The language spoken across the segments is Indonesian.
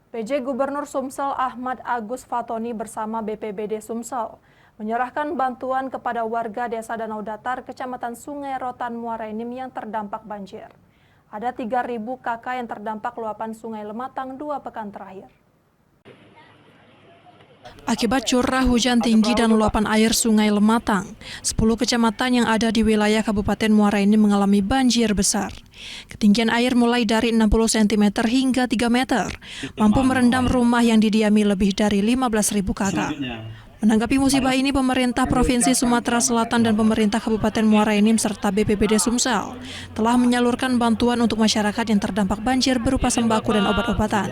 PJ Gubernur Sumsel Ahmad Agus Fatoni bersama BPBD Sumsel menyerahkan bantuan kepada warga Desa Danau Datar, Kecamatan Sungai Rotan, Muara Enim yang terdampak banjir. Ada 3.000 KK yang terdampak luapan Sungai Lematang 2 pekan terakhir. Akibat curah hujan tinggi dan luapan air Sungai Lematang, 10 kecamatan yang ada di wilayah Kabupaten Muara Enim mengalami banjir besar. Ketinggian air mulai dari 60 cm hingga 3 meter, mampu merendam rumah yang didiami lebih dari 15.000 KK. Menanggapi musibah ini, pemerintah Provinsi Sumatera Selatan dan pemerintah Kabupaten Muara Enim serta BPBD Sumsel telah menyalurkan bantuan untuk masyarakat yang terdampak banjir berupa sembako dan obat-obatan.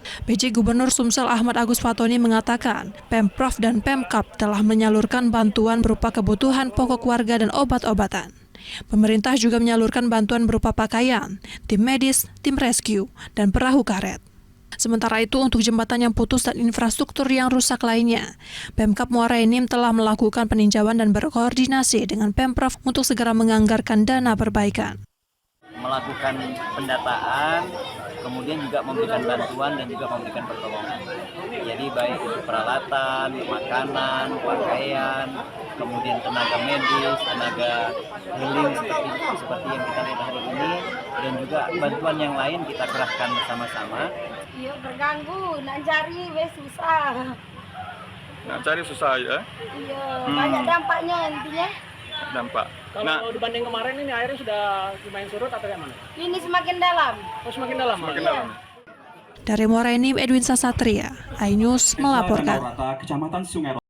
PJ Gubernur Sumsel Ahmad Agus Fatoni mengatakan, Pemprov dan Pemkab telah menyalurkan bantuan berupa kebutuhan pokok warga dan obat-obatan. Pemerintah juga menyalurkan bantuan berupa pakaian, tim medis, tim rescue, dan perahu karet. Sementara itu, untuk jembatan yang putus dan infrastruktur yang rusak lainnya, Pemkab Muara Enim telah melakukan peninjauan dan berkoordinasi dengan Pemprov untuk segera menganggarkan dana perbaikan. Melakukan pendataan, kemudian juga memberikan bantuan dan juga memberikan pertolongan. Jadi baik untuk peralatan, makanan, pakaian, kemudian tenaga medis, tenaga healing seperti yang kita lihat hari ini, dan juga bantuan yang lain kita kerahkan bersama-sama. Iya, berganggu, nak cari susah. Nak cari susah ya? Iya, banyak dampaknya intinya. Dampak. Kalau dibanding kemarin ini airnya sudah lumayan surut atau gimana? Ini semakin dalam. Oh, semakin dalam. Semakin dalam. Dari Muara Enim, Edwin Sasatria, iNews melaporkan.